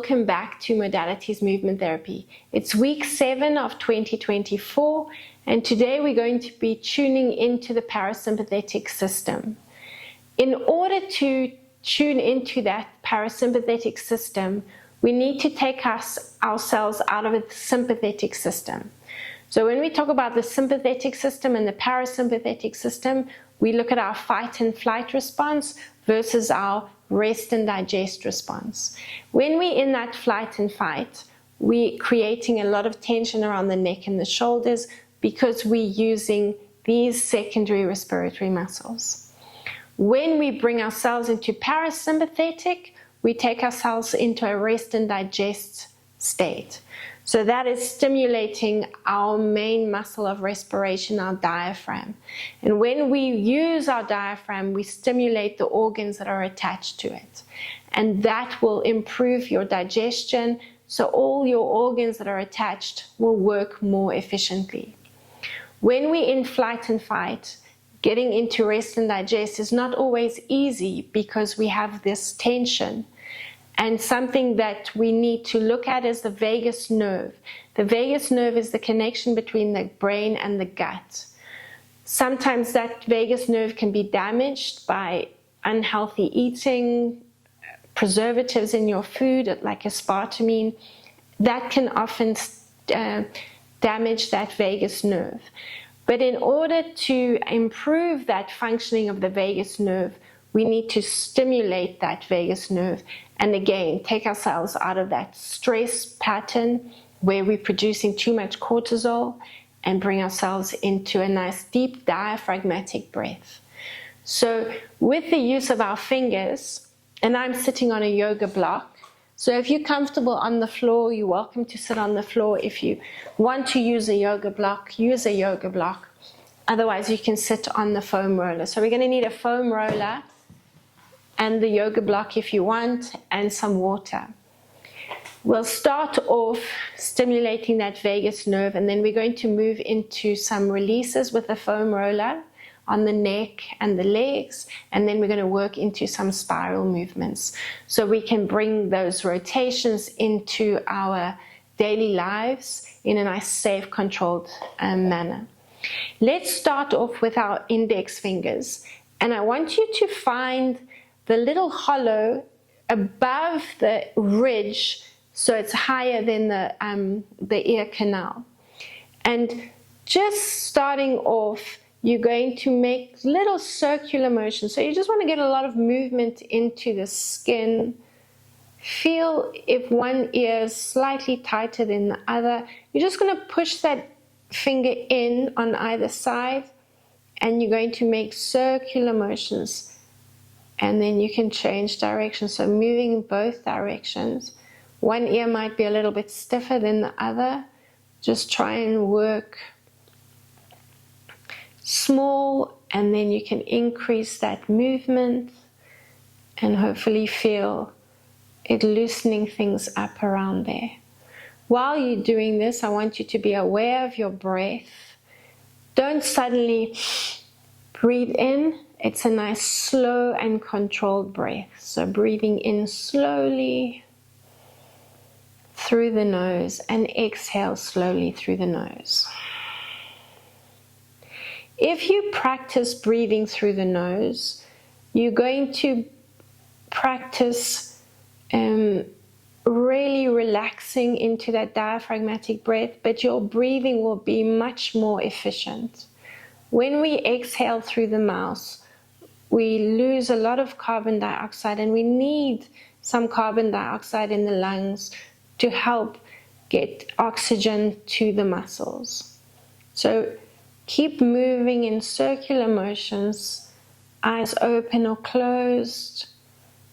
welcome back to Modalities Movement Therapy. It's week 7 of 2024, and today we're going to be tuning into the parasympathetic system. In order to tune into that parasympathetic system, we need to take ourselves out of the sympathetic system. So when we talk about the sympathetic system and the parasympathetic system, we look at our fight and flight response versus our rest and digest response. When we're in that flight and fight, we're creating a lot of tension around the neck and the shoulders because we're using these secondary respiratory muscles. When we bring ourselves into parasympathetic, we take ourselves into a rest and digest state. So that is stimulating our main muscle of respiration, our diaphragm. And when we use our diaphragm, we stimulate the organs that are attached to it. And that will improve your digestion, so all your organs that are attached will work more efficiently. When we're in flight and fight, getting into rest and digest is not always easy because we have this tension. And something that we need to look at is the vagus nerve. The vagus nerve is the connection between the brain and the gut. Sometimes that vagus nerve can be damaged by unhealthy eating, preservatives in your food like aspartame. That can often damage that vagus nerve. But in order to improve that functioning of the vagus nerve, we need to stimulate that vagus nerve and again take ourselves out of that stress pattern where we're producing too much cortisol and bring ourselves into a nice deep diaphragmatic breath. So with the use of our fingers, and I'm sitting on a yoga block, so if you're comfortable on the floor, you're welcome to sit on the floor. If you want to use a yoga block, use a yoga block. Otherwise you can sit on the foam roller. So we're going to need a foam roller and the yoga block if you want, and some water. We'll start off stimulating that vagus nerve, and then we're going to move into some releases with the foam roller on the neck and the legs, and then we're going to work into some spiral movements so we can bring those rotations into our daily lives in a nice, safe, controlled manner. Let's start off with our index fingers, and I want you to find the little hollow above the ridge, so it's higher than the ear canal. And just starting off, you're going to make little circular motions. So you just want to get a lot of movement into the skin. Feel if one ear is slightly tighter than the other. You're just going to push that finger in on either side, and you're going to make circular motions. And then you can change direction, so moving in both directions. One ear might be a little bit stiffer than the other. Just try and work small, and then you can increase that movement and hopefully feel it loosening things up around there. While you're doing this, I want you to be aware of your breath. Don't suddenly breathe in. It's a nice slow and controlled breath. So breathing in slowly through the nose and exhale slowly through the nose. If you practice breathing through the nose, you're going to practice really relaxing into that diaphragmatic breath, but your breathing will be much more efficient. When we exhale through the mouth, we lose a lot of carbon dioxide, and we need some carbon dioxide in the lungs to help get oxygen to the muscles. So keep moving in circular motions, eyes open or closed.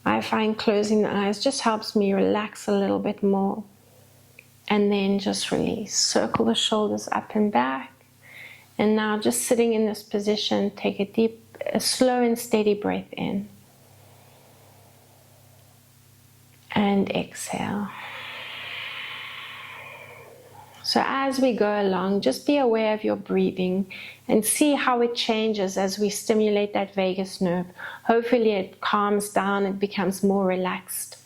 I find closing the eyes just helps me relax a little bit more. And then just release. Circle the shoulders up and back. And now just sitting in this position, take a slow and steady breath in. And exhale. So as we go along, just be aware of your breathing and see how it changes as we stimulate that vagus nerve. Hopefully it calms down, it becomes more relaxed.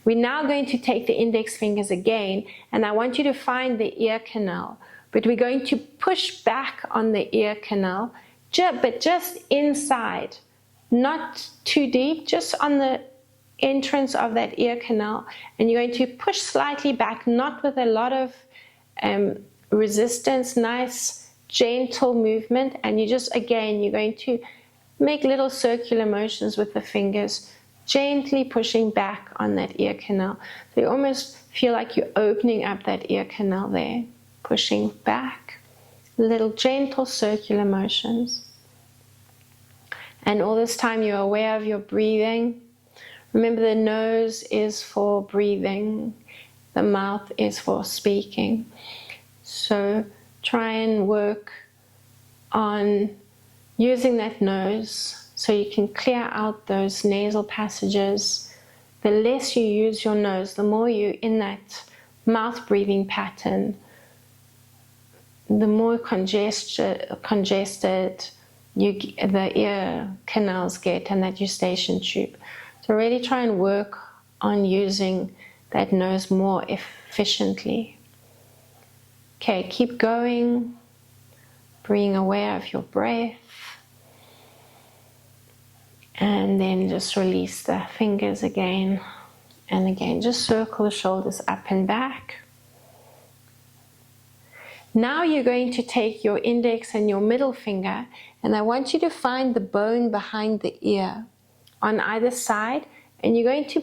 We're now going to take the index fingers again, and I want you to find the ear canal. But we're going to push back on the ear canal, but just inside, not too deep, just on the entrance of that ear canal. And you're going to push slightly back, not with a lot of resistance, nice gentle movement. And you just, again, you're going to make little circular motions with the fingers, gently pushing back on that ear canal. So you almost feel like you're opening up that ear canal there, pushing back, little gentle circular motions. And all this time you're aware of your breathing. Remember, the nose is for breathing, the mouth is for speaking. So try and work on using that nose so you can clear out those nasal passages. The less you use your nose, the more you're in that mouth breathing pattern, the more congested the ear canals get, and that eustachian tube. So really try and work on using that nose more efficiently. Okay, keep going, being aware of your breath. And then just release the fingers again and again. Just circle the shoulders up and back. Now you're going to take your index and your middle finger, and I want you to find the bone behind the ear on either side, and you're going to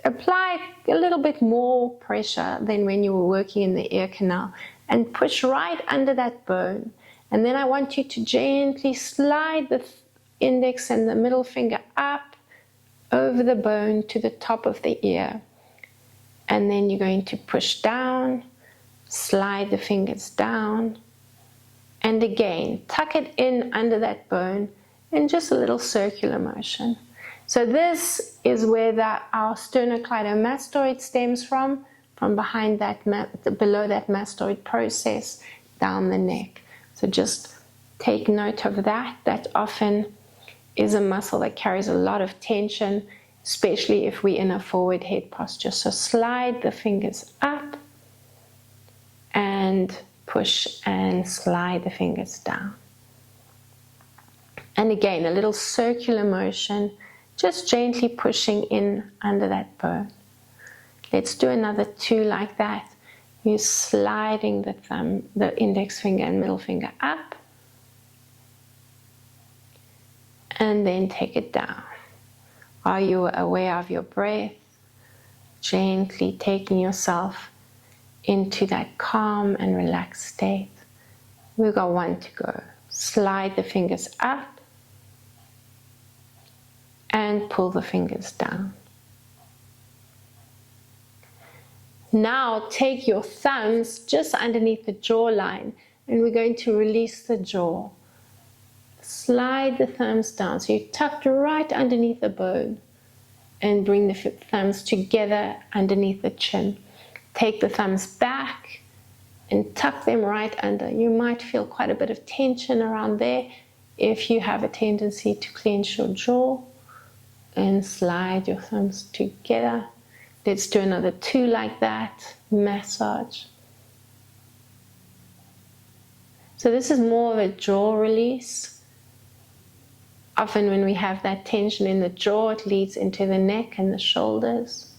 apply a little bit more pressure than when you were working in the ear canal, and push right under that bone. And then I want you to gently slide the index and the middle finger up over the bone to the top of the ear. And then you're going to push down, slide the fingers down, and again, tuck it in under that bone in just a little circular motion. So this is where our sternocleidomastoid stems from behind that, below that mastoid process down the neck. So just take note of that. That often is a muscle that carries a lot of tension, especially if we're in a forward head posture. So slide the fingers up and push and slide the fingers down. And again, a little circular motion, just gently pushing in under that bone. Let's do another 2 like that. You're sliding the index finger and middle finger up, and then take it down. Are you aware of your breath? Gently taking yourself into that calm and relaxed state. We've got 1 to go. Slide the fingers up and pull the fingers down. Now take your thumbs just underneath the jawline, and we're going to release the jaw. Slide the thumbs down, so you're tucked right underneath the bone, and bring the thumbs together underneath the chin. Take the thumbs back and tuck them right under. You might feel quite a bit of tension around there if you have a tendency to clench your jaw, and slide your thumbs together. Let's do another 2 like that. Massage. So this is more of a jaw release. Often when we have that tension in the jaw, it leads into the neck and the shoulders.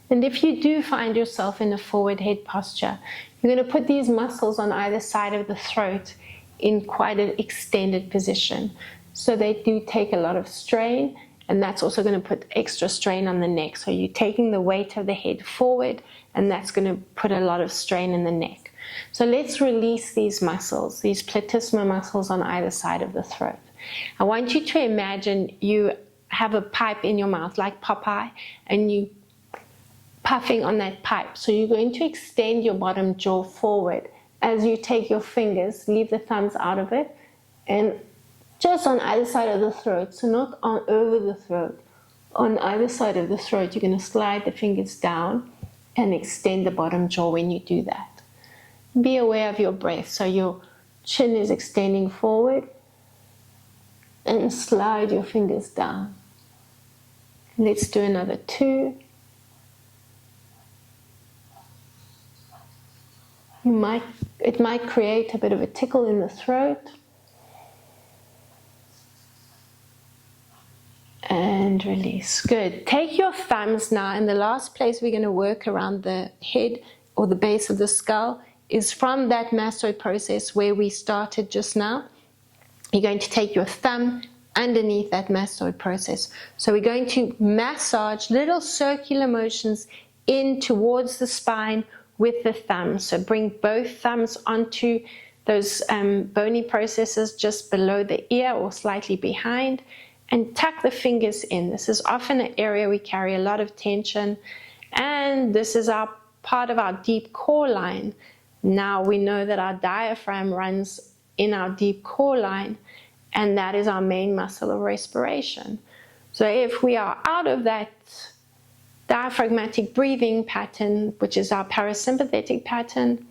And if you do find yourself in a forward head posture, you're going to put these muscles on either side of the throat in quite an extended position. So they do take a lot of strain, and that's also going to put extra strain on the neck. So you're taking the weight of the head forward, and that's going to put a lot of strain in the neck. So let's release these muscles, these platysma muscles on either side of the throat. I want you to imagine you have a pipe in your mouth like Popeye, and you puffing on that pipe. So you're going to extend your bottom jaw forward as you take your fingers, leave the thumbs out of it, and just on either side of the throat, so not over the throat. On either side of the throat, you're going to slide the fingers down and extend the bottom jaw when you do that. Be aware of your breath, so your chin is extending forward, and slide your fingers down. Let's do another 2. It might create a bit of a tickle in the throat. And release. Good. Take your thumbs now, and the last place we're going to work around the head or the base of the skull is from that mastoid process where we started just now. You're going to take your thumb underneath that mastoid process. So we're going to massage little circular motions in towards the spine with the thumb. So bring both thumbs onto those bony processes just below the ear or slightly behind, and tuck the fingers in. This is often an area we carry a lot of tension, and this is our part of our deep core line. Now we know that our diaphragm runs in our deep core line, and that is our main muscle of respiration. So if we are out of that diaphragmatic breathing pattern, which is our parasympathetic pattern,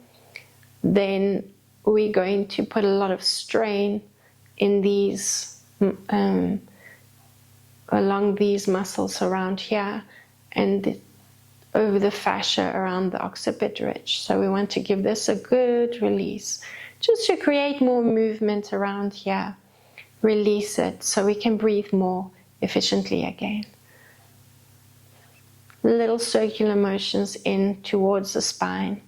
then we're going to put a lot of strain in these along these muscles around here and over the fascia around the occiput ridge. So we want to give this a good release, just to create more movement around here. Release it so we can breathe more efficiently again. Little circular motions in towards the spine.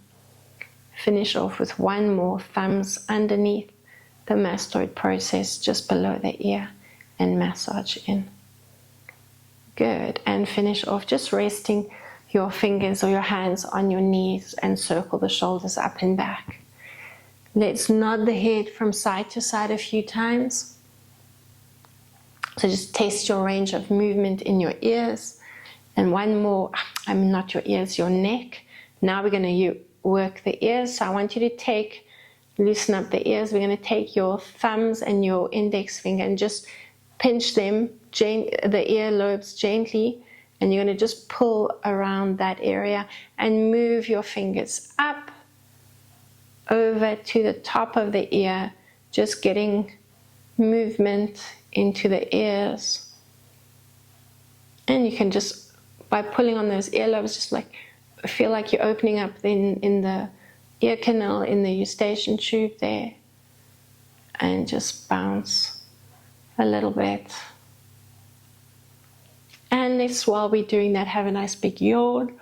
Finish off with 1 more, thumbs underneath the mastoid process just below the ear, and massage in. Good. And finish off just resting your fingers or your hands on your knees and circle the shoulders up and back. Let's nod the head from side to side a few times. So just test your range of movement in your ears. And 1 more, not your ears, your neck. Now we're going to work the ears. So I want you to loosen up the ears. We're going to take your thumbs and your index finger and just pinch them, the ear lobes gently, and you're going to just pull around that area and move your fingers up over to the top of the ear, just getting movement into the ears. And you can just, by pulling on those earlobes, just like feel like you're opening up in the ear canal, in the eustachian tube there, and just bounce a little bit. And let's, while we're doing that, have a nice big yawn.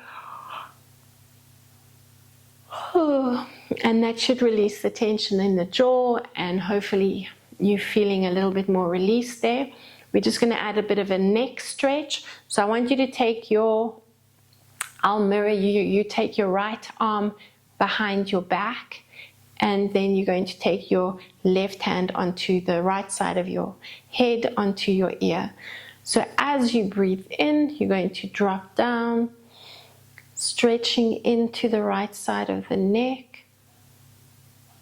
And that should release the tension in the jaw, and hopefully you're feeling a little bit more release there. We're just going to add a bit of a neck stretch. So I want you to take I'll mirror you. You take your right arm behind your back, and then you're going to take your left hand onto the right side of your head, onto your ear. So as you breathe in, you're going to drop down, stretching into the right side of the neck,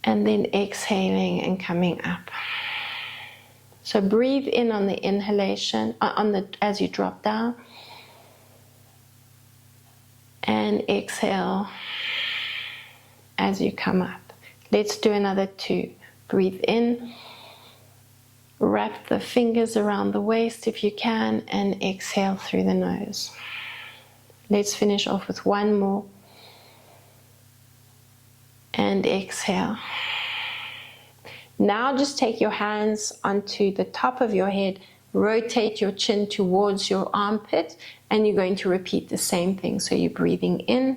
and then exhaling and coming up. So breathe in on the inhalation, as you drop down, and exhale as you come up. Let's do another 2. Breathe in, wrap the fingers around the waist if you can, and exhale through the nose. Let's finish off with 1 more, and exhale. Now just take your hands onto the top of your head, rotate your chin towards your armpit, and you're going to repeat the same thing. So you're breathing in.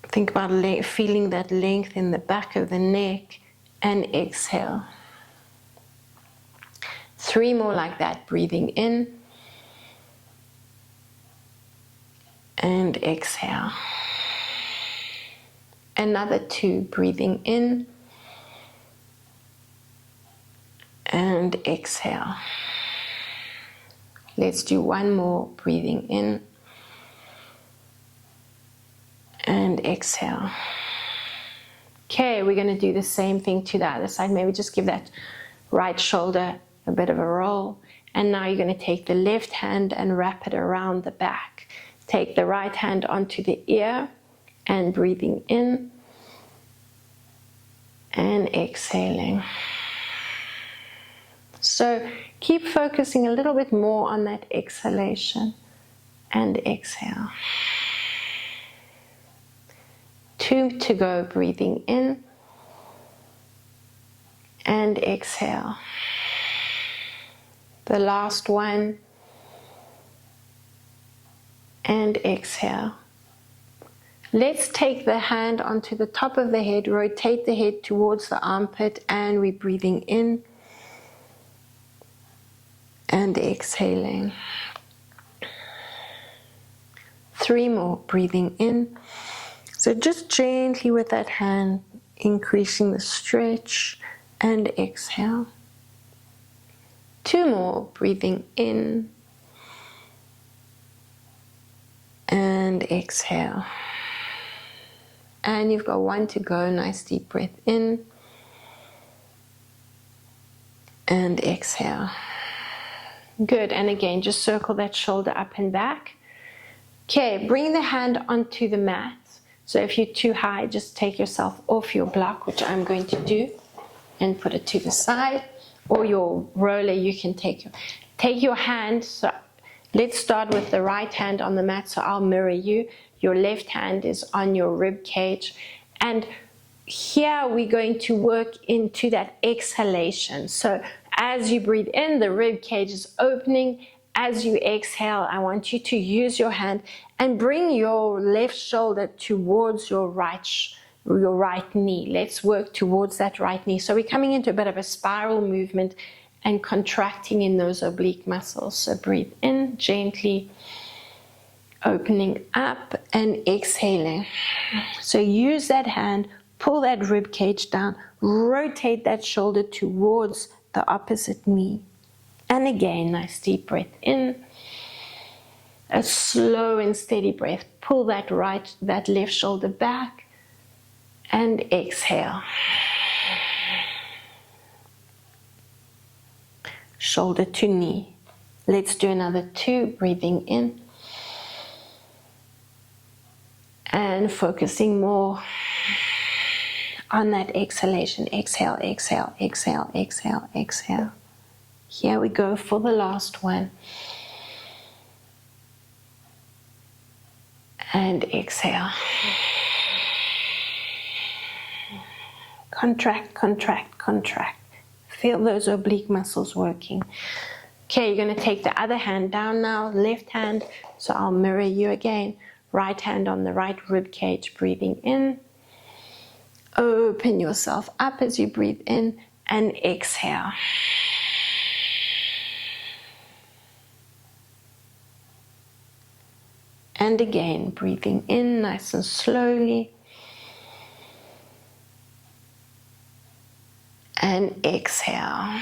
Think about feeling that length in the back of the neck, and exhale. 3 more like that, breathing in and exhale. Another 2, breathing in and exhale. Let's do 1 more, breathing in and exhale. Okay, we're going to do the same thing to the other side. Maybe just give that right shoulder a bit of a roll. And now you're going to take the left hand and wrap it around the back. Take the right hand onto the ear and breathing in and exhaling. So Keep focusing a little bit more on that exhalation. And exhale. 2 to go, breathing in. And exhale. The last one. And exhale. Let's take the hand onto the top of the head, rotate the head towards the armpit, and we're breathing in and exhaling. 3 more, breathing in. So just gently with that hand, increasing the stretch, and exhale. 2 more, breathing in and exhale. And you've got 1 to go. Nice deep breath in and exhale. Good. And again, just circle that shoulder up and back. Okay, bring the hand onto the mat. So if you're too high, just take yourself off your block, which I'm going to do, and put it to the side. Or your roller, you can take your hand. So let's start with the right hand on the mat. So I'll mirror you. Your left hand is on your rib cage. And here we're going to work into that exhalation. So as you breathe in, the rib cage is opening. As you exhale, I want you to use your hand and bring your left shoulder towards your right knee. Let's work towards that right knee. So we're coming into a bit of a spiral movement and contracting in those oblique muscles. So breathe in gently, opening up and exhaling. So use that hand, pull that rib cage down, rotate that shoulder towards the opposite knee. And again, nice deep breath in. A slow and steady breath. Pull that left shoulder back and exhale. Shoulder to knee. Let's do another 2, breathing in. And focusing more on that exhalation. Exhale, exhale, exhale, exhale, exhale. Here we go for the last one. And exhale. Contract, contract, contract. Feel those oblique muscles working. Okay, you're going to take the other hand down now, left hand. So I'll mirror you again. Right hand on the right rib cage, breathing in. Open yourself up as you breathe in and exhale. And again, breathing in nice and slowly. And exhale.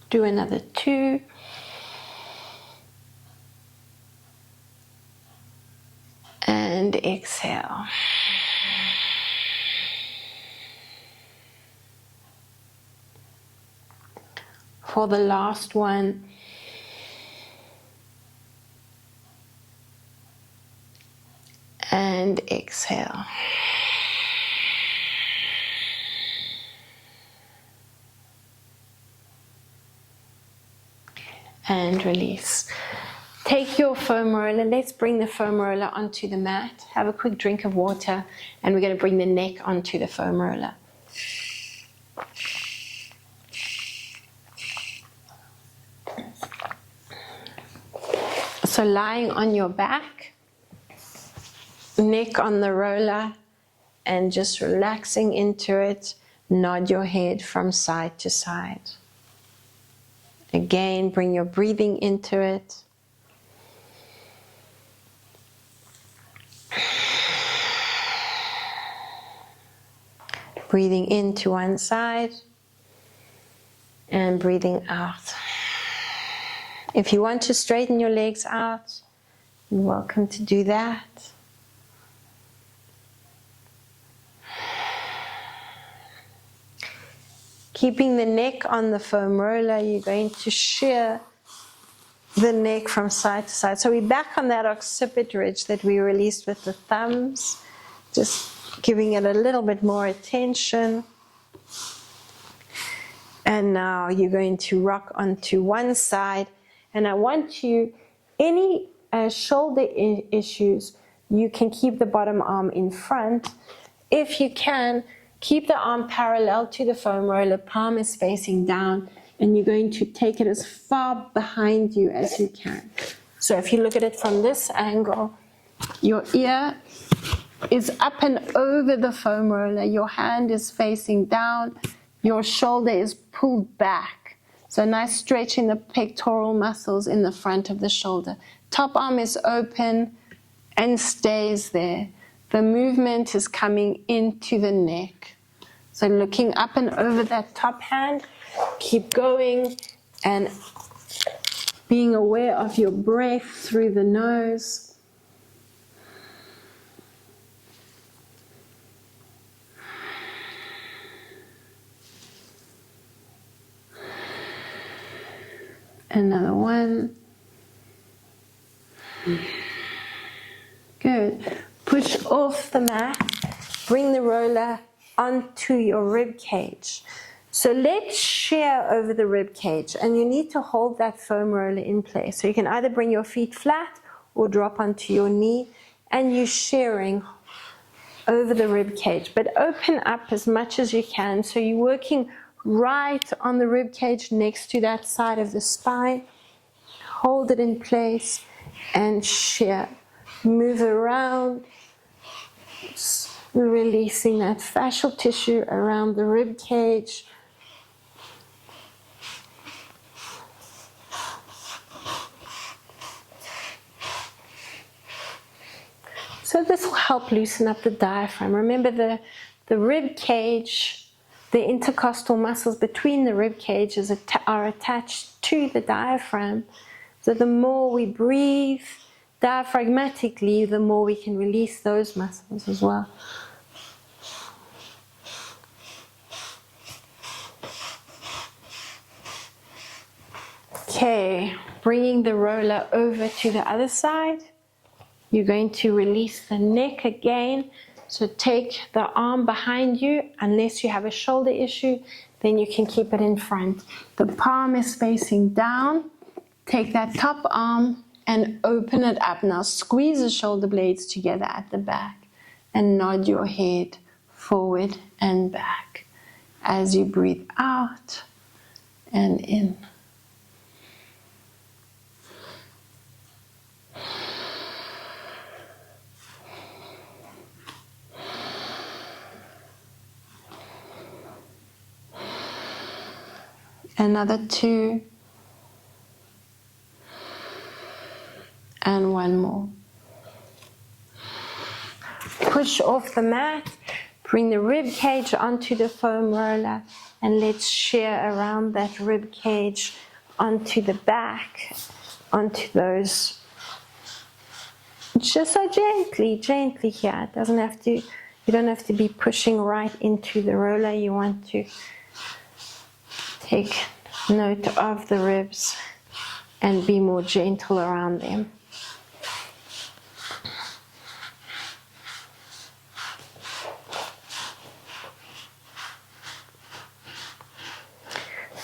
Do another 2. And exhale. For the last one. And exhale. And release. Take your foam roller. Let's bring the foam roller onto the mat. Have a quick drink of water, and we're going to bring the neck onto the foam roller. So lying on your back, neck on the roller, and just relaxing into it. Nod your head from side to side. Again, bring your breathing into it. Breathing in to one side and breathing out. If you want to straighten your legs out, you're welcome to do that. Keeping the neck on the foam roller, you're going to shear the neck from side to side. So we're back on that occiput ridge that we released with the thumbs. Just giving it a little bit more attention. And now you're going to rock onto one side. And I want you, any shoulder issues, you can keep the bottom arm in front. If you can, keep the arm parallel to the foam roller, palm is facing down, and you're going to take it as far behind you as you can. So if you look at it from this angle, your ear is up and over the foam roller, your hand is facing down, your shoulder is pulled back. So nice stretch in the pectoral muscles in the front of the shoulder. Top arm is open and stays there. The movement is coming into the neck. So looking up and over that top hand, keep going and being aware of your breath through the nose. Another one. Good. Push off the mat. Bring the roller onto your rib cage. So let's shear over the rib cage, and you need to hold that foam roller in place. So you can either bring your feet flat or drop onto your knee, and you're shearing over the rib cage. But open up as much as you can. So you're working right on the rib cage next to that side of the spine. Hold it in place and shear. Move around, releasing that fascial tissue around the rib cage. So this will help loosen up the diaphragm. Remember the rib cage, the intercostal muscles between the rib cages are attached to the diaphragm. So the more we breathe diaphragmatically, the more we can release those muscles as well. Okay, bringing the roller over to the other side. You're going to release the neck again. So take the arm behind you. Unless you have a shoulder issue, then you can keep it in front. The palm is facing down. Take that top arm and open it up. Now squeeze the shoulder blades together at the back and nod your head forward and back as you breathe out and in. Another 2. And one more. Push off the mat, bring the rib cage onto the foam roller, and let's shear around that rib cage onto the back, onto those. Just so gently here. It doesn't have to, you don't have to be pushing right into the roller. You want to take note of the ribs and be more gentle around them.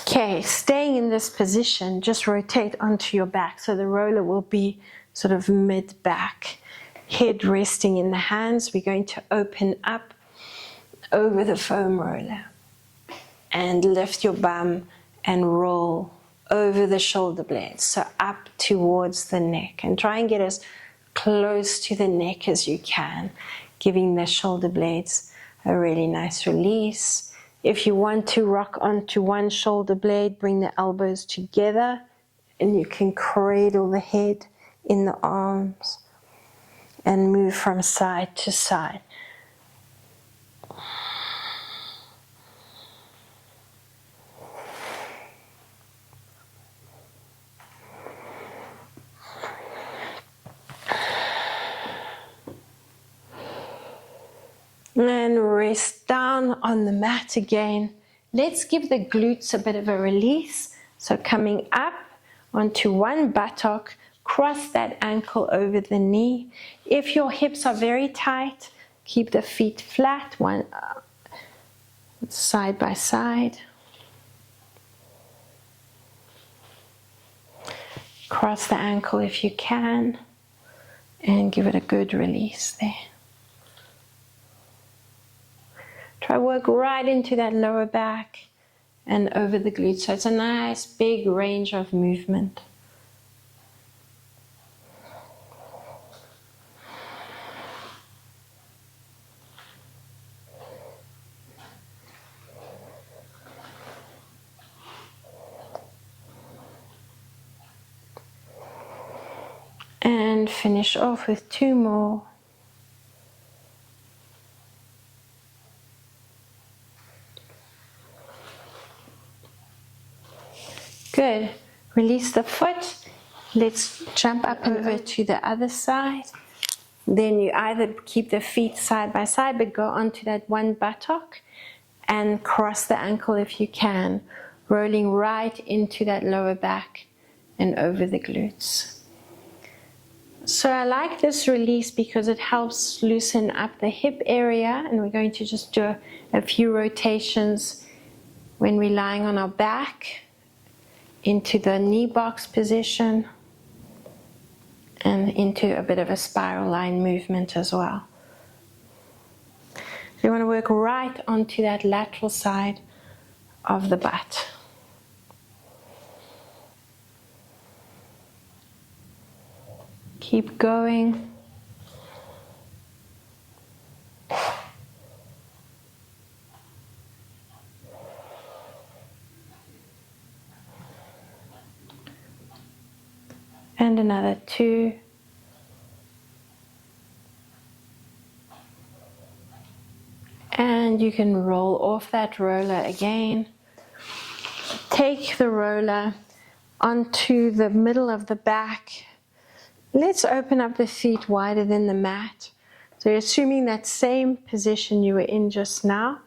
Okay, staying in this position, just rotate onto your back. So the roller will be sort of mid-back. Head resting in the hands. We're going to open up over the foam roller. And lift your bum and roll over the shoulder blades. So up towards the neck. And try and get as close to the neck as you can. Giving the shoulder blades a really nice release. If you want to rock onto one shoulder blade, bring the elbows together and you can cradle the head in the arms and move from side to side. And rest down on the mat again. Let's give the glutes a bit of a release. So coming up onto one buttock, cross that ankle over the knee. If your hips are very tight, Keep the feet flat, one side by side. Cross the ankle if you can, and give it a good release there. Try work right into that lower back and over the glutes. So it's a nice big range of movement. And finish off with 2 more. Good. Release the foot. Let's jump up and over to the other side. Then you either keep the feet side by side, but go onto that one buttock and cross the ankle if you can, rolling right into that lower back and over the glutes. So I like this release because it helps loosen up the hip area, and we're going to just do a few rotations when we're lying on our back into the knee box position and into a bit of a spiral line movement as well. So you want to work right onto that lateral side of the butt. Keep going. And another 2. And you can roll off that roller again. Take the roller onto the middle of the back. Let's open up the feet wider than the mat. So you're assuming that same position you were in just now,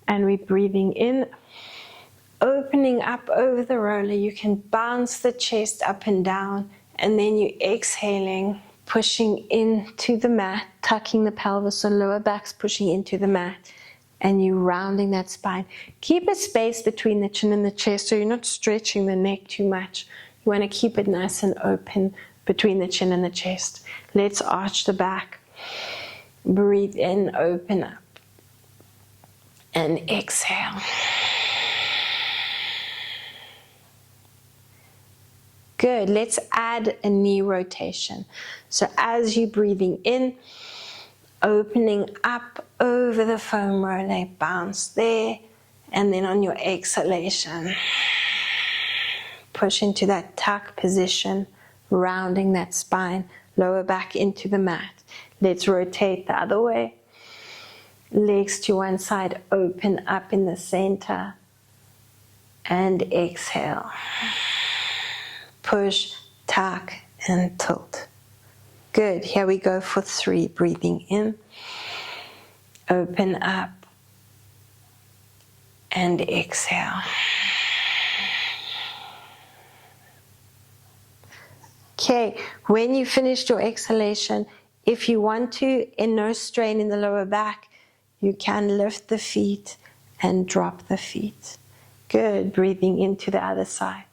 and we're breathing in, opening up over the roller. You can bounce the chest up and down, and then you're exhaling, pushing into the mat, tucking the pelvis, so lower back's pushing into the mat, and you're rounding that spine. Keep a space between the chin and the chest so you're not stretching the neck too much. You want to keep it nice and open between the chin and the chest. Let's arch the back. Breathe in, open up, and exhale. Good. Let's add a knee rotation. So as you're breathing in, opening up over the foam roller, bounce there, and then on your exhalation, push into that tuck position, rounding that spine, lower back into the mat. Let's rotate the other way. Legs to one side, open up in the center, and exhale. Push, tuck, and tilt. Good. Here we go for 3. Breathing in, open up, and exhale. Okay, when you finished your exhalation, if you want to, in no strain in the lower back, you can lift the feet and drop the feet. Good. Breathing into the other side.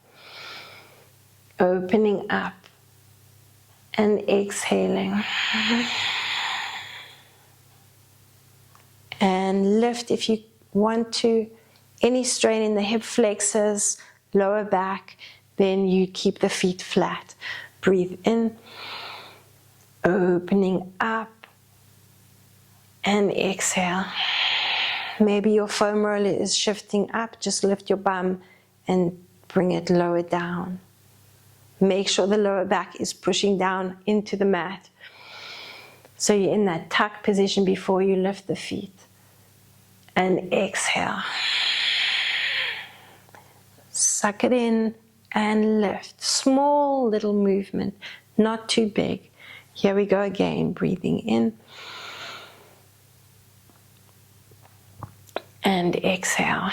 Opening up and exhaling. And lift if you want to. Any strain in the hip flexors, lower back, then you keep the feet flat. Breathe in, opening up, and exhale. Maybe your foam roller is shifting up, just lift your bum and bring it lower down. Make sure the lower back is pushing down into the mat. So you're in that tuck position before you lift the feet. And exhale. Suck it in and lift. Small little movement, not too big. Here we go again, breathing in. And exhale.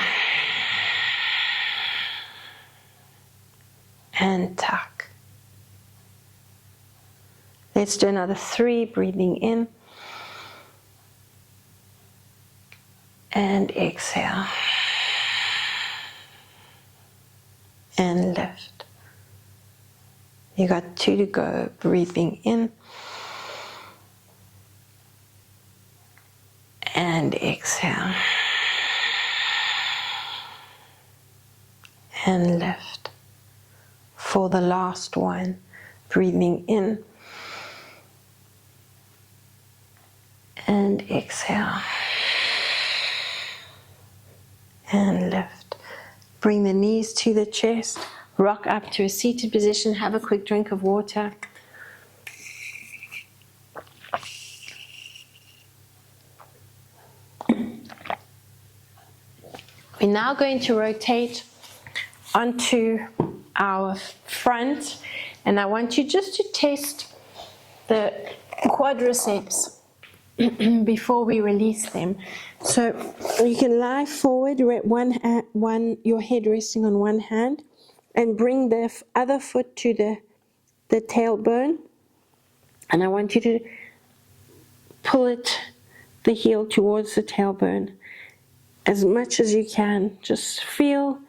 And tuck. Let's do another 3, breathing in. and exhale. And lift. You got 2 to go. Breathing in and exhale. And lift. For the last one, breathing in and exhale. And lift. Bring the knees to the chest. Rock up to a seated position. Have a quick drink of water. We're now going to rotate onto our front, and I want you just to test the quadriceps before we release them. So you can lie forward, your head resting on one hand, and bring the other foot to the tailbone, and I want you to pull the heel towards the tailbone as much as you can. Just feel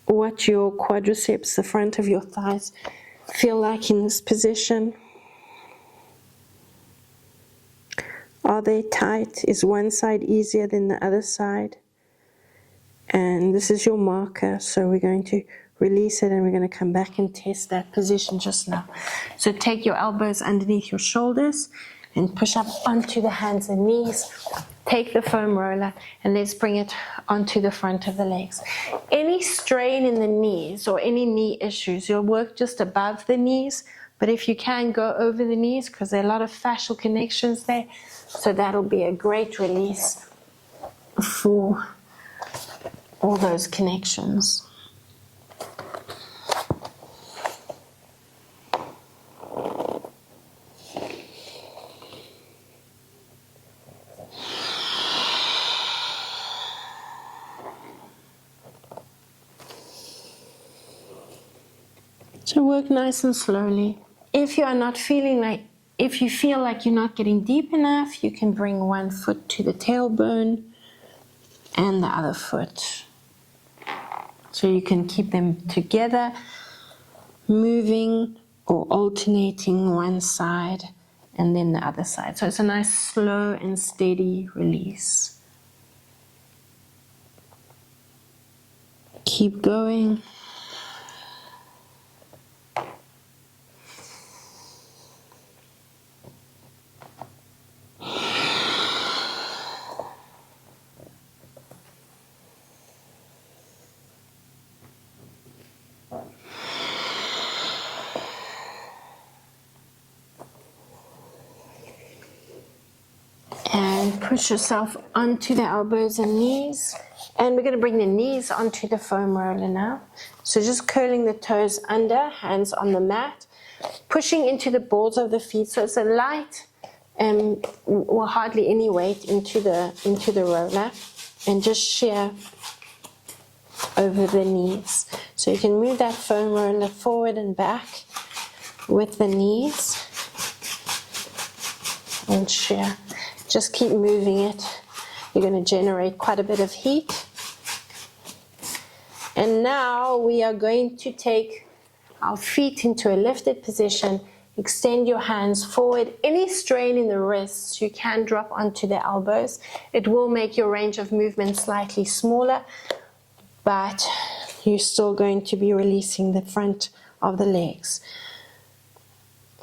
what your quadriceps, the front of your thighs, feel like in this position. Are they tight? Is one side easier than the other side? And this is your marker, so we're going to release it and we're going to come back and test that position just now. So take your elbows underneath your shoulders and push up onto the hands and knees. Take the foam roller and let's bring it onto the front of the legs. Any strain in the knees or any knee issues, you'll work just above the knees, but if you can, go over the knees because there are a lot of fascial connections there. So that'll be a great release for all those connections. So work nice and slowly. If you are not feeling like, if you feel like you're not getting deep enough, you can bring one foot to the tailbone and the other foot. So you can keep them together, moving or alternating one side and then the other side. So it's a nice slow and steady release. Keep going. And push yourself onto the elbows and knees. And we're going to bring the knees onto the foam roller now. So just curling the toes under, hands on the mat, pushing into the balls of the feet. So it's a light, or hardly any weight into the roller, and just shear over the knees. So you can move that foam roller forward and back with the knees and shear. Just keep moving it. You're going to generate quite a bit of heat. And now we are going to take our feet into a lifted position. Extend your hands forward. Any strain in the wrists, you can drop onto the elbows. It will make your range of movement slightly smaller, but you're still going to be releasing the front of the legs.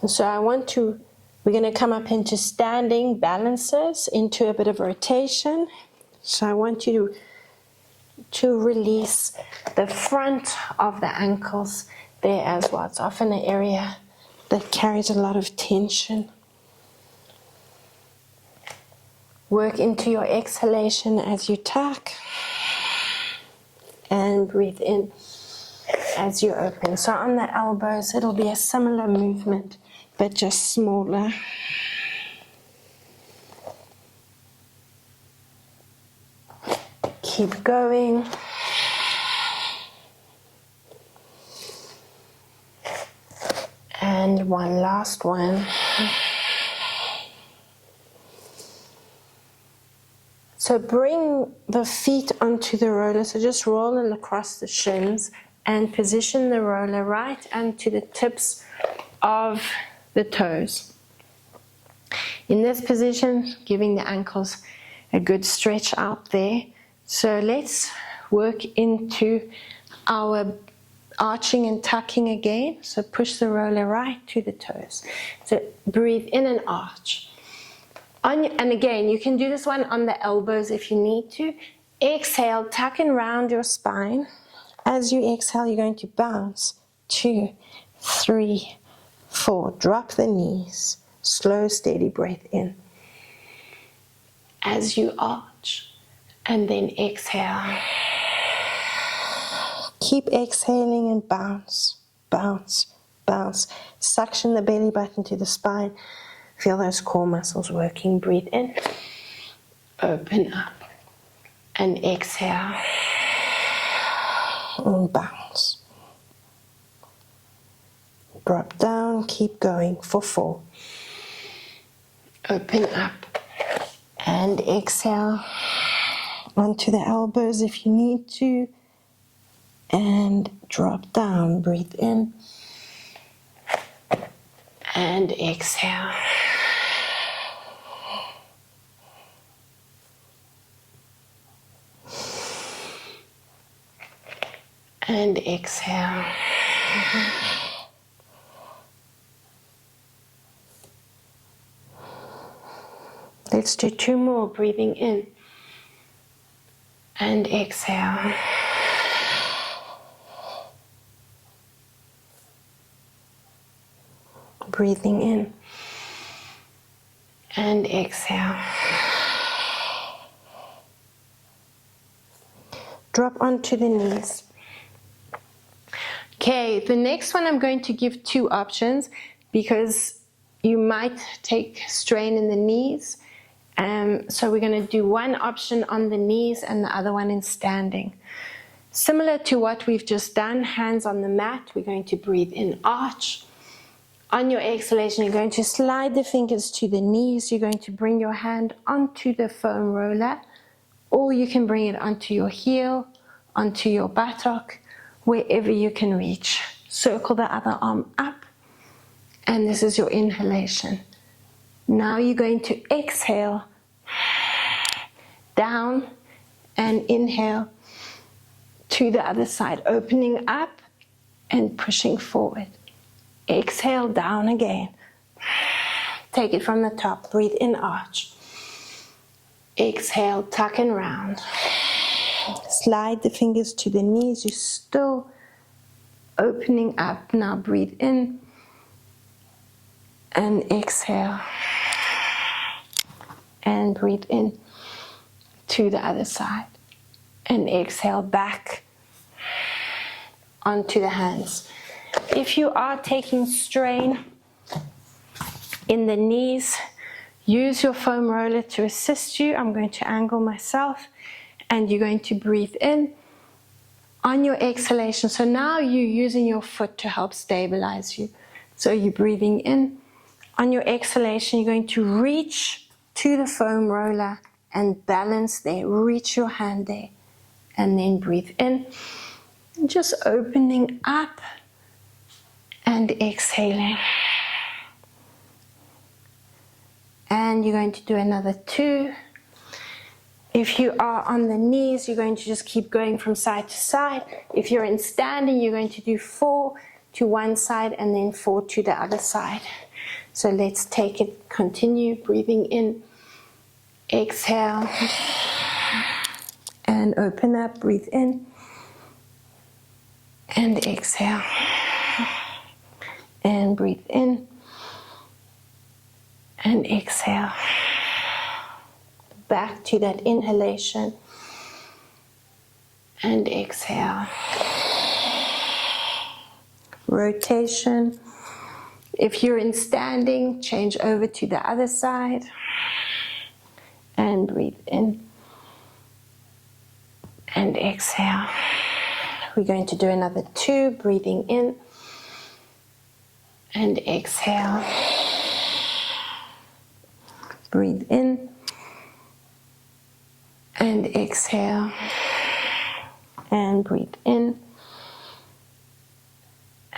And so we're going to come up into standing balances, into a bit of rotation. So I want you to release the front of the ankles there as well. It's often an area that carries a lot of tension. Work into your exhalation as you tuck and breathe in as you open. So on the elbows, it'll be a similar movement, but just smaller. Keep going. And one last one. So bring the feet onto the roller, so just roll it across the shins and position the roller right onto the tips of the toes. In this position, giving the ankles a good stretch out there. So let's work into our arching and tucking again. So push the roller right to the toes. So breathe in and arch. And again, you can do this one on the elbows if you need to. Exhale, tuck and round your spine. As you exhale, you're going to bounce. 2, 3, 4. Drop the knees. Slow, steady breath in. As you arch, and then exhale. Keep exhaling and bounce, bounce, bounce. Suction the belly button to the spine. Feel those core muscles working. Breathe in. Open up. And exhale. And bounce. Drop down. Keep going for 4. Open up. And exhale. Onto the elbows if you need to. And drop down. Breathe in. And exhale. And exhale. Let's do 2 more. Breathing in. And exhale. Breathing in. And exhale. Drop onto the knees. Okay, the next one I'm going to give 2 options because you might take strain in the knees. So we're going to do one option on the knees and the other one in standing. Similar to what we've just done, hands on the mat, we're going to breathe in, arch. On your exhalation, you're going to slide the fingers to the knees. You're going to bring your hand onto the foam roller, or you can bring it onto your heel, onto your buttock, wherever you can reach. Circle the other arm up, and this is your inhalation. Now you're going to exhale down and inhale to the other side, opening up and pushing forward. Exhale down again. Take it from the top. Breathe in, arch. Exhale, tuck and round. Slide the fingers to the knees. You're still opening up. Now breathe in and exhale. And breathe in to the other side. And exhale back onto the hands. If you are taking strain in the knees, use your foam roller to assist you. I'm going to angle myself, and you're going to breathe in on your exhalation. So now you're using your foot to help stabilize you. So you're breathing in. On your exhalation, you're going to reach to the foam roller and balance there. Reach your hand there, and then breathe in. Just opening up and exhaling. And you're going to do another 2. If you are on the knees, you're going to just keep going from side to side. If you're in standing, you're going to do 4 to one side and then 4 to the other side. So let's take it, continue breathing in, exhale, and open up, breathe in, and exhale, and breathe in, and exhale. Back to that inhalation, and exhale. Rotation. If you're in standing, change over to the other side, and breathe in, and exhale. We're going to do another 2, breathing in, and exhale. Breathe in, and exhale, and breathe in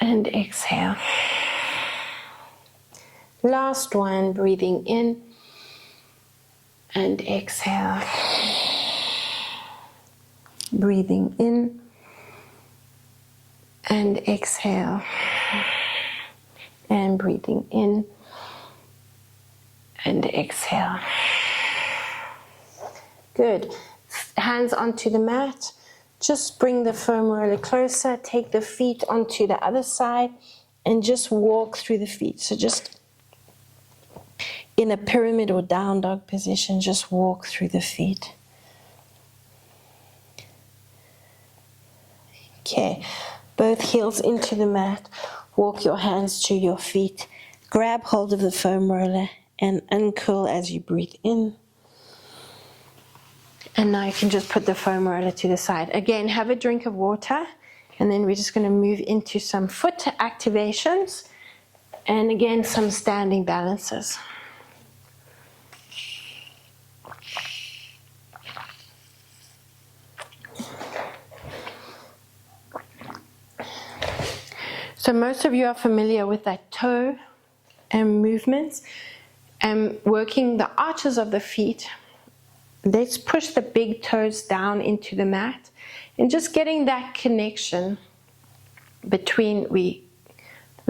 and exhale. Last one, breathing in and exhale, breathing in and exhale, and breathing in and exhale. Good. Hands onto the mat. Just bring the foam roller closer. Take the feet onto the other side and just walk through the feet. So just in a pyramid or down dog position, just walk through the feet. Okay. Both heels into the mat. Walk your hands to your feet. Grab hold of the foam roller and uncurl as you breathe in. And now you can just put the foam roller to the side. Again, have a drink of water, and then we're just going to move into some foot activations, and again, some standing balances. So most of you are familiar with that toe movements and working the arches of the feet. Let's push the big toes down into the mat and just getting that connection between, we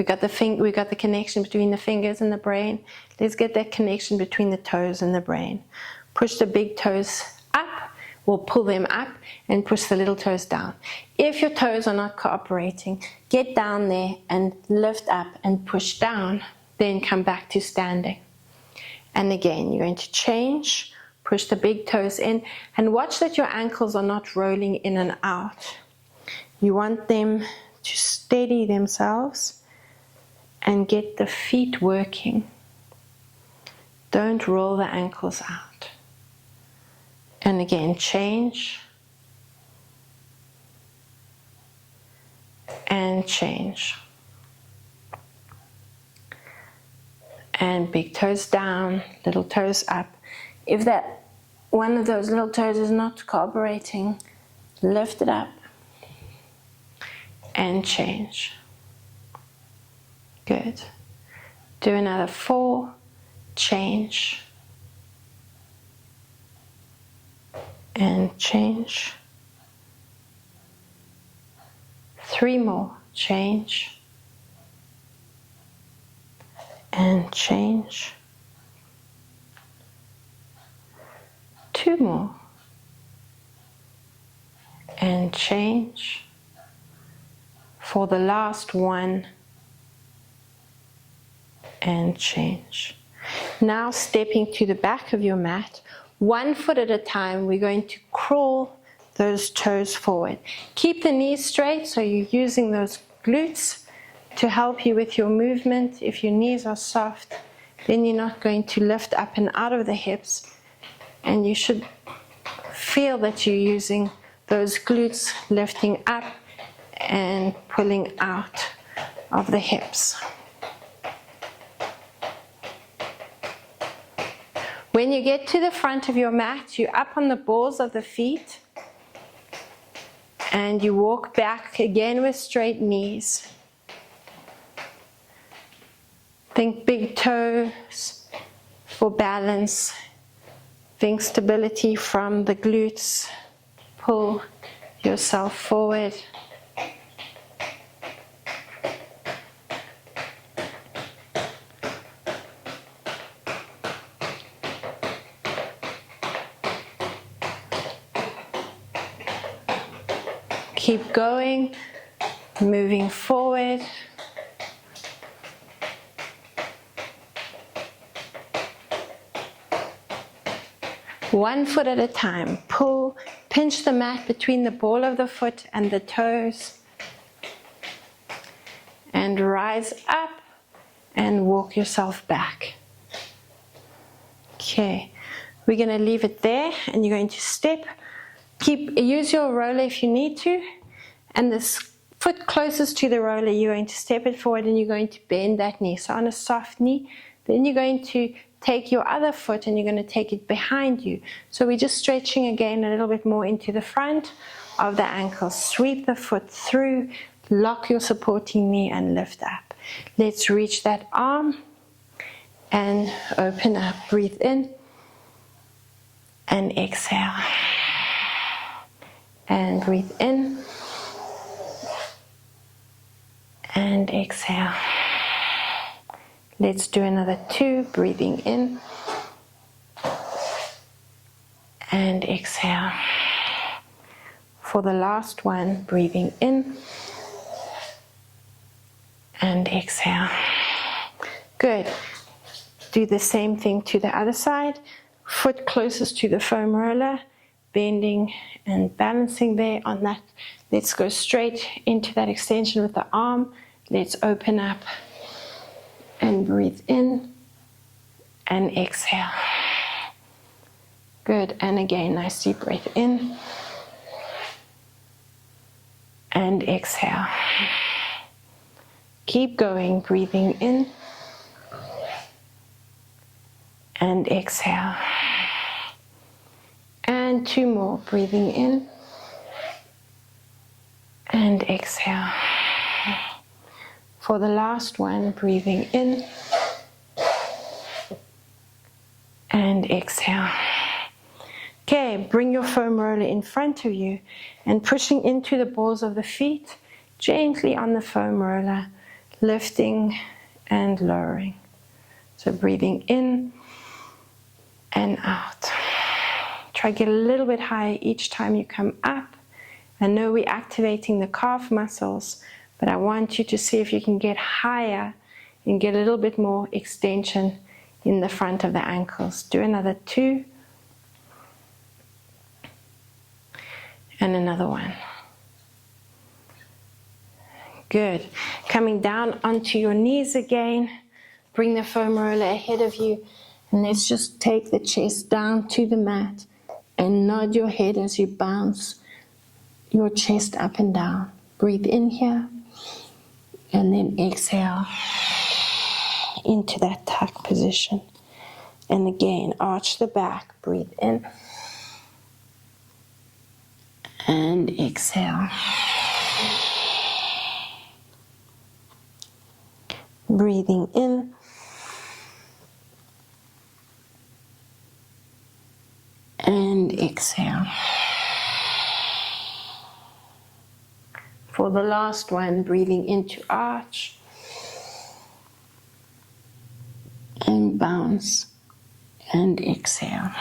got the connection between the fingers and the brain. Let's get that connection between the toes and the brain. Push the big toes up, or pull them up, and push the little toes down. If your toes are not cooperating, get down there and lift up and push down, then come back to standing. And again, you're going to change. Push the big toes in and watch that your ankles are not rolling in and out. You want them to steady themselves and get the feet working. Don't roll the ankles out. And again, change and change. And big toes down, little toes up. If that one of those little toes is not cooperating, lift it up and change. Good. Do another 4, change and change. 3 more, change and change. 2 more and change. For the last one and change. Now stepping to the back of your mat, 1 foot at a time, we're going to crawl those toes forward. Keep the knees straight, so you're using those glutes to help you with your movement. If your knees are soft, then you're not going to lift up and out of the hips. And you should feel that you're using those glutes lifting up and pulling out of the hips. When you get to the front of your mat, you're up on the balls of the feet and you walk back again with straight knees. Think big toes for balance. Think stability from the glutes. Pull yourself forward. Keep going, moving forward. One foot at a time. Pull, pinch the mat between the ball of the foot and the toes. And rise up and walk yourself back. Okay, we're going to leave it there and you're going to step. Use your roller if you need to, and the foot closest to the roller, you're going to step it forward and you're going to bend that knee. So on a soft knee, then you're going to take your other foot and you're going to take it behind you. So we're just stretching again a little bit more into the front of the ankle. Sweep the foot through, lock your supporting knee and lift up. Let's reach that arm and open up. Breathe in and exhale. And breathe in and exhale. Let's do another 2, breathing in and exhale. For the last one, breathing in and exhale. Good. Do the same thing to the other side. Foot closest to the foam roller, bending and balancing there on that. Let's go straight into that extension with the arm. Let's open up and breathe in and exhale. Good. And again, nice deep breath in and exhale. Keep going, breathing in and exhale. And 2 more, breathing in and exhale. For the last one, breathing in and exhale. Okay, bring your foam roller in front of you and pushing into the balls of the feet, gently on the foam roller, lifting and lowering. So breathing in and out. Try to get a little bit higher each time you come up. I know we're activating the calf muscles, but I want you to see if you can get higher and get a little bit more extension in the front of the ankles. Do another 2. And another 1. Good. Coming down onto your knees again. Bring the foam roller ahead of you. And let's just take the chest down to the mat and nod your head as you bounce your chest up and down. Breathe in here and then exhale into that tuck position. And again, arch the back. Breathe in and exhale. Breathing in and exhale. For the last one, breathing into arch and bounce and exhale.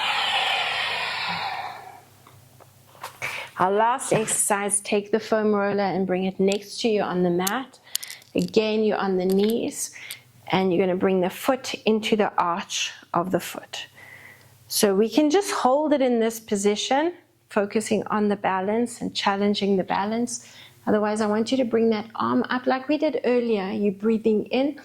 Our last exercise, take the foam roller and bring it next to you on the mat. Again, you're on the knees and you're going to bring the foot into the arch of the foot. So we can just hold it in this position, focusing on the balance and challenging the balance. Otherwise, I want you to bring that arm up like we did earlier. You're breathing in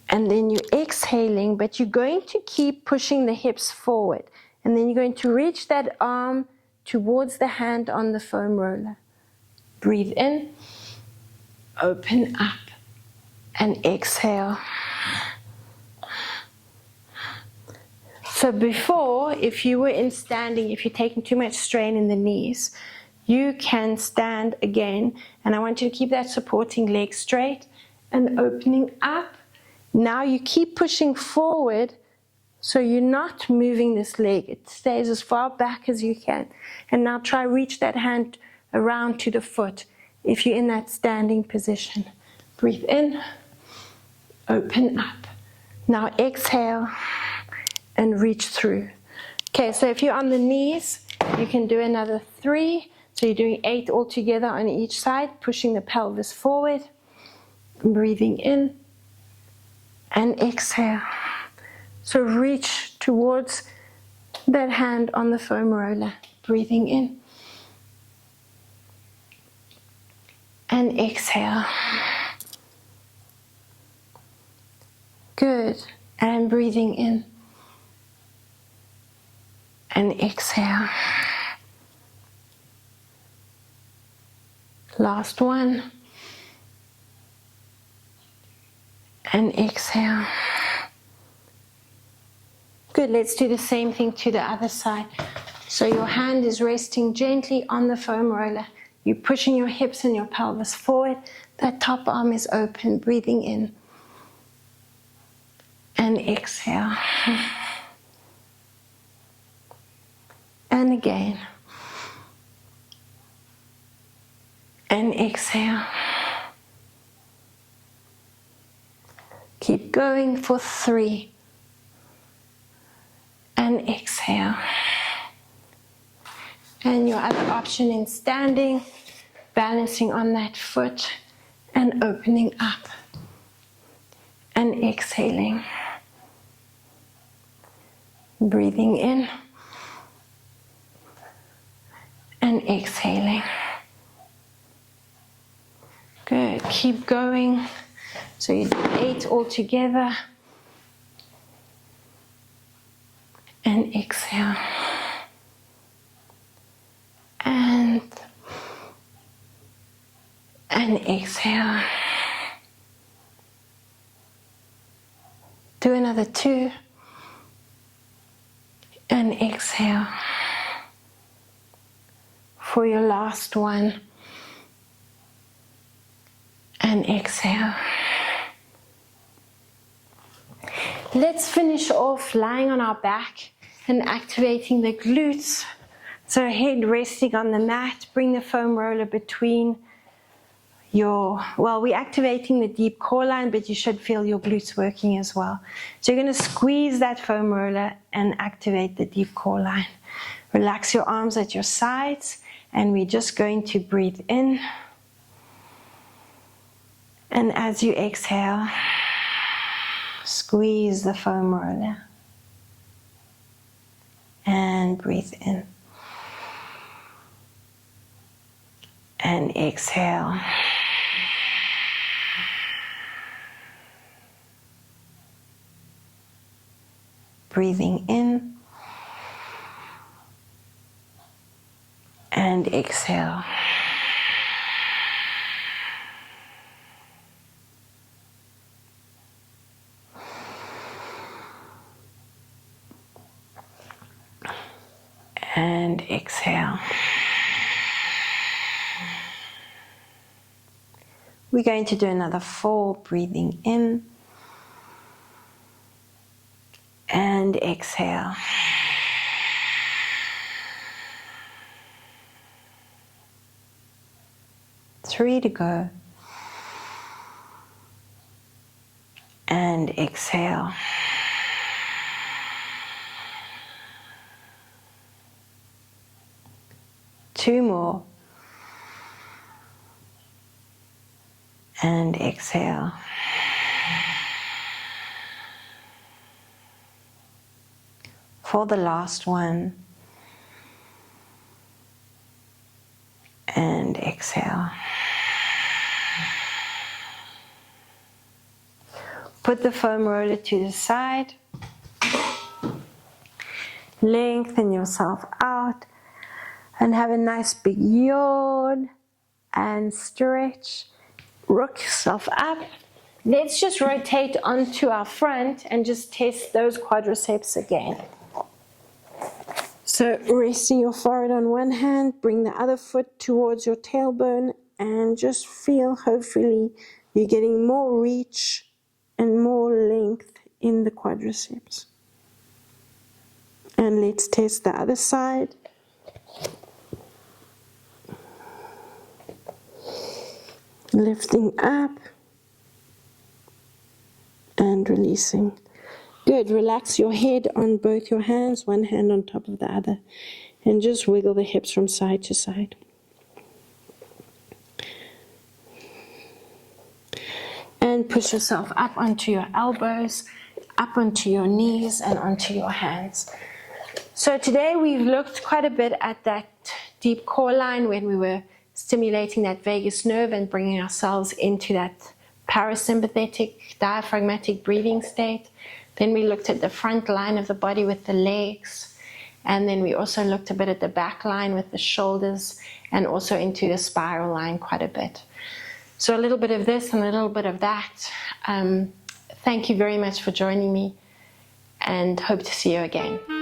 and then you're exhaling, but you're going to keep pushing the hips forward. And then you're going to reach that arm towards the hand on the foam roller. Breathe in, open up, and exhale. So before, if you were in standing, if you're taking too much strain in the knees, you can stand again. And I want you to keep that supporting leg straight and opening up. Now you keep pushing forward, so you're not moving this leg. It stays as far back as you can. And now try reach that hand around to the foot if you're in that standing position. Breathe in, open up. Now exhale and reach through. Okay, so if you're on the knees, you can do another 3. So you're doing 8 altogether on each side, pushing the pelvis forward, breathing in and exhale. So reach towards that hand on the foam roller, breathing in and exhale. Good. And breathing in and exhale. Last one. And exhale. Good, let's do the same thing to the other side. So your hand is resting gently on the foam roller. You're pushing your hips and your pelvis forward. That top arm is open, breathing in. And exhale. And again. And exhale. Keep going for 3. And exhale. And your other option in standing, balancing on that foot and opening up. And exhaling. Breathing in. And exhaling. Good, keep going. So you do 8 altogether. And exhale. And exhale. Do another 2. And exhale. For your last one. And exhale. Let's finish off lying on our back and activating the glutes. So head resting on the mat, bring the foam roller between we're activating the deep core line, but you should feel your glutes working as well. So you're going to squeeze that foam roller and activate the deep core line. Relax your arms at your sides, and we're just going to breathe in. And as you exhale, squeeze the foam roller. And breathe in. And exhale. Breathing in. And exhale. And exhale. We're going to do another 4, breathing in and exhale. Three to go. And exhale. Two more. And exhale. For the last one. And exhale. Put the foam roller to the side. Lengthen yourself out and have a nice big yawn and stretch. Rock yourself up. Let's just rotate onto our front and just test those quadriceps again. So resting your forehead on one hand, bring the other foot towards your tailbone and just feel, hopefully, you're getting more reach and more length in the quadriceps. And let's test the other side. Lifting up and releasing. Good, relax your head on both your hands, one hand on top of the other, and just wiggle the hips from side to side. And push yourself up onto your elbows, up onto your knees, and onto your hands. So today we've looked quite a bit at that deep core line when we were stimulating that vagus nerve and bringing ourselves into that parasympathetic, diaphragmatic breathing state. Then we looked at the front line of the body with the legs. And then we also looked a bit at the back line with the shoulders and also into the spiral line quite a bit. So a little bit of this and a little bit of that. Thank you very much for joining me. and hope to see you again.